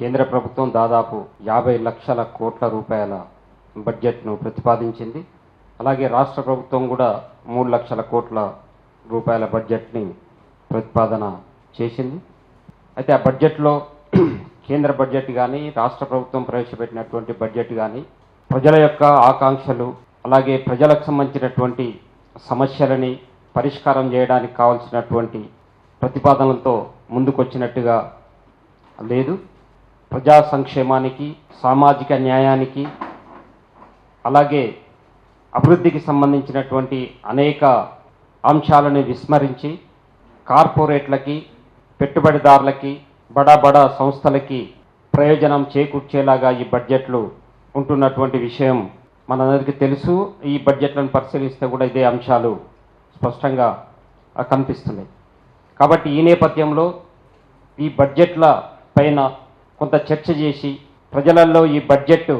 కేంద్ర ప్రభుత్వం దాదాపు 50 లక్షల కోట్ల రూపాయల బడ్జెట్ను ప్రతిపాదించింది. అలాగే రాష్ట్ర ప్రభుత్వం కూడా 3 లక్షల కోట్ల రూపాయల బడ్జెట్ని ప్రతిపాదన చేసింది. అయితే ఆ బడ్జెట్లో కేంద్ర బడ్జెట్ కానీ రాష్ట్ర ప్రభుత్వం ప్రవేశపెట్టినటువంటి బడ్జెట్ కానీ ప్రజల యొక్క ఆకాంక్షలు అలాగే ప్రజలకు సంబంధించినటువంటి సమస్యలని పరిష్కారం చేయడానికి కావాల్సినటువంటి ప్రతిపాదనలతో ముందుకొచ్చినట్టుగా లేదు. ప్రజా సంక్షేమానికి, సామాజిక న్యాయానికి, అలాగే అభివృద్ధికి సంబంధించినటువంటి అనేక అంశాలను విస్మరించి కార్పొరేట్లకి, పెట్టుబడిదారులకి, బడా సంస్థలకి ప్రయోజనం చేకూర్చేలాగా ఈ బడ్జెట్లు ఉంటున్నటువంటి విషయం మనందరికీ తెలుసు. ఈ బడ్జెట్లను పరిశీలిస్తే కూడా ఇదే అంశాలు స్పష్టంగా కనిపిస్తున్నాయి. కాబట్టి ఈ నేపథ్యంలో ఈ బడ్జెట్ల పైన కొంత చర్చ చేసి ప్రజలలో ఈ బడ్జెట్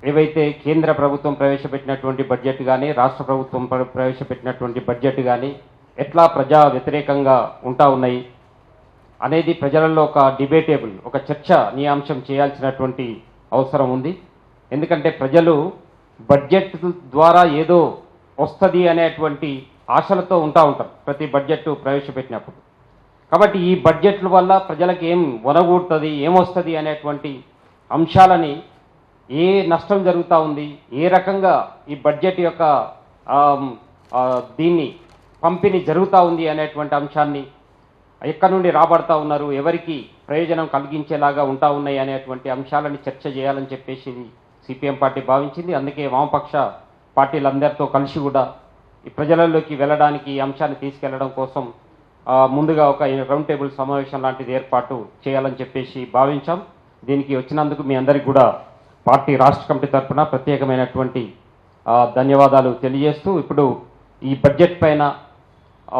ఏవైతే కేంద్ర ప్రభుత్వం ప్రవేశపెట్టినటువంటి బడ్జెట్ కానీ రాష్ట్ర ప్రభుత్వం ప్రవేశపెట్టినటువంటి బడ్జెట్ కానీ ఎట్లా ప్రజా వ్యతిరేకంగా ఉంటా ఉన్నాయి అనేది ప్రజలలో ఒక డిబేటేబుల్, ఒక చర్చనీయాంశం చేయాల్సినటువంటి అవసరం ఉంది. ఎందుకంటే ప్రజలు బడ్జెట్ ద్వారా ఏదో వస్తుంది అనేటువంటి ఆశలతో ఉంటారు ప్రతి బడ్జెట్ ప్రవేశపెట్టినప్పుడు. కాబట్టి ఈ బడ్జెట్ల వల్ల ప్రజలకు ఏం వనగూడుతుంది, ఏమొస్తుంది అనేటువంటి అంశాలని, ఏ నష్టం జరుగుతూ ఉంది, ఏ రకంగా ఈ బడ్జెట్ యొక్క దీన్ని పంపిణీ జరుగుతూ ఉంది అనేటువంటి అంశాన్ని, ఎక్కడి నుండి రాబడతా ఉన్నారు, ఎవరికి ప్రయోజనం కలిగించేలాగా ఉంటా ఉన్నాయి అనేటువంటి అంశాలని చర్చ చేయాలని చెప్పేసి సిపిఎం పార్టీ భావించింది. అందుకే వామపక్ష పార్టీలందరితో కలిసి కూడా ఈ ప్రజలలోకి వెళ్ళడానికి ఈ అంశాన్ని తీసుకెళ్లడం కోసం ముందుగా ఒక రౌండ్ టేబుల్ సమావేశం లాంటిది ఏర్పాటు చేయాలని చెప్పేసి భావించాం. దీనికి వచ్చినందుకు మీ అందరికీ కూడా పార్టీ రాష్ట్ర కమిటీ తరఫున ప్రత్యేకమైనటువంటి ధన్యవాదాలు తెలియజేస్తూ, ఇప్పుడు ఈ బడ్జెట్ పైన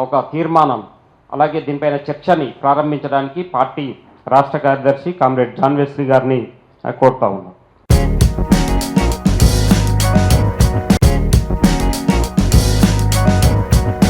ఒక తీర్మానం అలాగే దీనిపైన చర్చని ప్రారంభించడానికి పార్టీ రాష్ట్ర కార్యదర్శి కామ్రేడ్ జాన్ వెస్లీ గారిని కోరుతా ఉన్నాం.